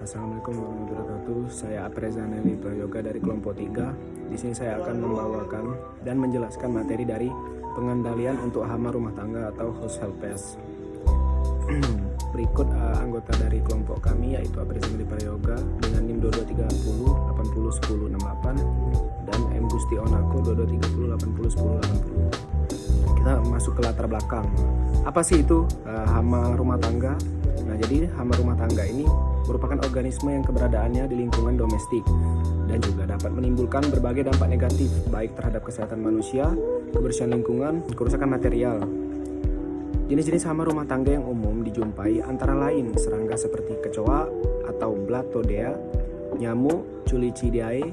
Assalamualaikum warahmatullahi wabarakatuh. Saya Aprezaneli Prayoga dari kelompok 3. Di sini saya akan membawakan dan menjelaskan materi dari pengendalian untuk hama rumah tangga atau household pest. Berikut anggota dari kelompok kami yaitu Aprezaneli Prayoga dengan NIM 2230 80 10 68 dan M Gusti Onako 2230 80 10 80. Kita masuk ke latar belakang. Apa sih itu hama rumah tangga? Nah, jadi hama rumah tangga ini merupakan organisme yang keberadaannya di lingkungan domestik dan juga dapat menimbulkan berbagai dampak negatif baik terhadap kesehatan manusia, kebersihan lingkungan, kerusakan material. Jenis-jenis hama rumah tangga yang umum dijumpai antara lain serangga seperti kecoa atau Blattodea, nyamuk Culicidae,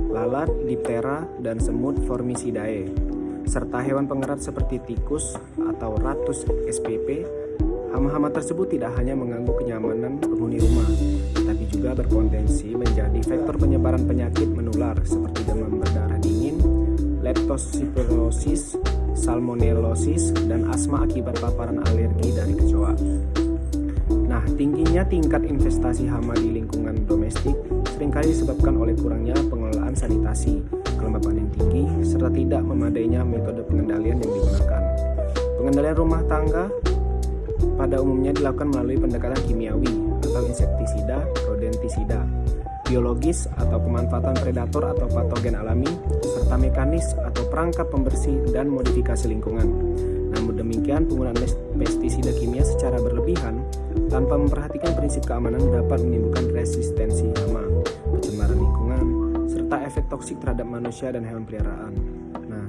lalat Diptera, dan semut Formicidae, serta hewan pengerat seperti tikus atau Rattus spp. Hama-hama tersebut tidak hanya mengganggu kenyamanan penghuni rumah, tetapi juga berpotensi menjadi faktor penyebaran penyakit menular seperti demam berdarah dingin, leptospirosis, salmonellosis, dan asma akibat paparan alergi dari kecoa. Nah, tingginya tingkat investasi hama di lingkungan domestik seringkali disebabkan oleh kurangnya pengelolaan sanitasi, kelembapan yang tinggi, serta tidak memadainya metode pengendalian yang digunakan. Pengendalian rumah tangga pada umumnya dilakukan melalui pendekatan kimiawi atau insektisida, rodentisida, biologis atau pemanfaatan predator atau patogen alami, serta mekanis atau perangkap pembersih dan modifikasi lingkungan. Namun demikian, penggunaan pestisida kimia secara berlebihan tanpa memperhatikan prinsip keamanan dapat menimbulkan resistensi hama, pencemaran lingkungan, serta efek toksik terhadap manusia dan hewan peliharaan. Nah,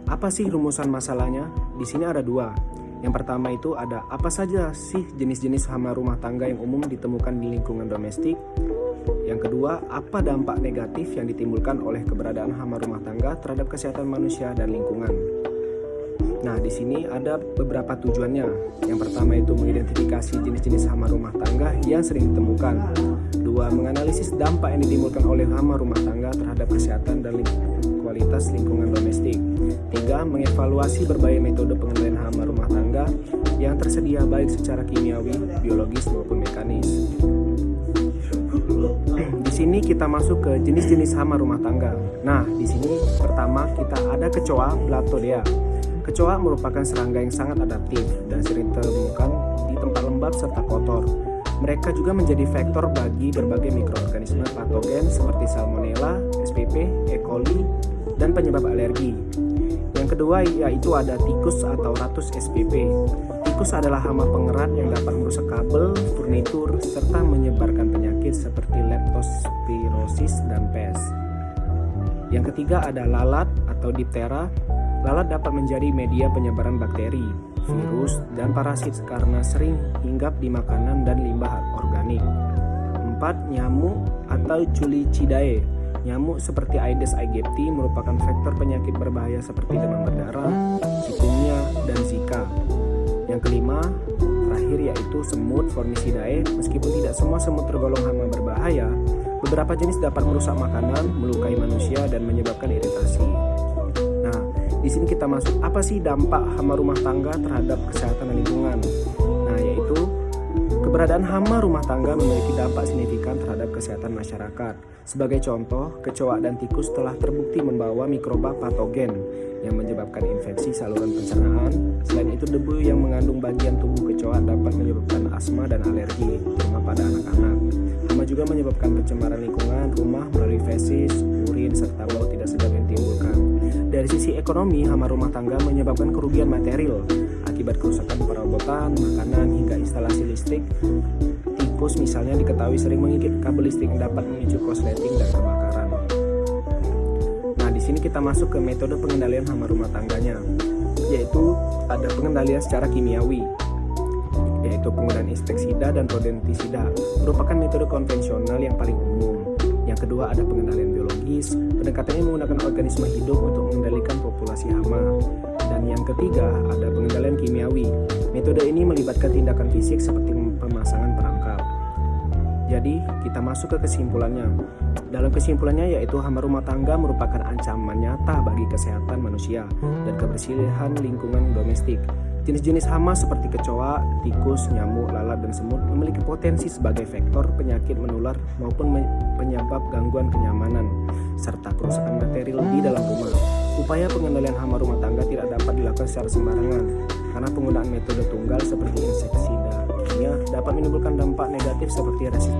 apa sih rumusan masalahnya? Di sini ada dua. Yang pertama itu ada apa saja sih jenis-jenis hama rumah tangga yang umum ditemukan di lingkungan domestik. Yang kedua, apa dampak negatif yang ditimbulkan oleh keberadaan hama rumah tangga terhadap kesehatan manusia dan lingkungan. Nah, di sini ada beberapa tujuannya. Yang pertama itu mengidentifikasi jenis-jenis hama rumah tangga yang sering ditemukan. Dua, menganalisis dampak yang ditimbulkan oleh hama rumah tangga terhadap kesehatan dan kualitas lingkungan domestik. Tiga, mengevaluasi berbagai metode pengendalian hama rumah tangga yang tersedia baik secara kimiawi, biologis maupun mekanis. Di sini kita masuk ke jenis-jenis hama rumah tangga. Nah, di sini pertama kita ada kecoa Blattodea. Kecoa merupakan serangga yang sangat adaptif dan sering ditemukan di tempat lembab serta kotor. Mereka juga menjadi vektor bagi berbagai mikroorganisme patogen seperti Salmonella, SPP, E. coli, dan penyebab alergi. Yang kedua yaitu ada tikus atau Rattus spp. Tikus adalah hama pengerat yang dapat merusak kabel, furnitur, serta menyebarkan penyakit seperti leptospirosis dan pes. Yang ketiga ada lalat atau Diptera. Lalat dapat menjadi media penyebaran bakteri, virus, dan parasit karena sering hinggap di makanan dan limbah organik. 4. Nyamuk atau Culicidae. Nyamuk seperti Aedes aegypti merupakan vektor penyakit berbahaya seperti demam berdarah, chikungunya, dan Zika. Yang kelima, terakhir yaitu semut Formicidae. Meskipun tidak semua semut tergolong hama berbahaya, beberapa jenis dapat merusak makanan, melukai manusia, dan menyebabkan iritasi. Nah, di sini kita masuk apa sih dampak hama rumah tangga terhadap kesehatan dan lingkungan. Nah, yaitu keberadaan hama rumah tangga memiliki dampak signifikan terhadap kesehatan masyarakat. Sebagai contoh, kecoa dan tikus telah terbukti membawa mikroba patogen yang menyebabkan infeksi saluran pencernaan. Selain itu, debu yang mengandung bagian tubuh kecoa dapat menyebabkan asma dan alergi, terutama pada anak-anak. Hama juga menyebabkan pencemaran lingkungan rumah melalui fesis, urin, serta bau tidak sedap yang ditimbulkan. Dari sisi ekonomi, hama rumah tangga menyebabkan kerugian material akibat kerusakan perabotan, makanan, hingga instalasi listrik. Tikus misalnya diketahui sering mengikis kabel listrik yang dapat memicu korsleting dan kebakaran. Nah, di sini kita masuk ke metode pengendalian hama rumah tangganya, yaitu ada pengendalian secara kimiawi, yaitu penggunaan insektisida dan rodentisida, merupakan metode konvensional yang paling umum. Yang kedua ada pengendalian biologis, pendekatannya menggunakan organisme hidup untuk mengendalikan populasi hama. Dan yang ketiga ada pengendalian kimiawi. Metode ini melibatkan tindakan fisik seperti pemasangan perangkap. Jadi, kita masuk ke kesimpulannya. Dalam kesimpulannya yaitu hama rumah tangga merupakan ancaman nyata bagi kesehatan manusia dan kebersihan lingkungan domestik. Jenis-jenis hama seperti kecoa, tikus, nyamuk, lalat, dan semut memiliki potensi sebagai vektor penyakit menular maupun penyebab gangguan kenyamanan serta kerusakan material di dalam rumah. Upaya pengendalian hama rumah tangga tidak dapat dilakukan secara sembarangan karena penggunaan metode tunggal seperti insektisida kimia dapat menimbulkan dampak negatif seperti resistensi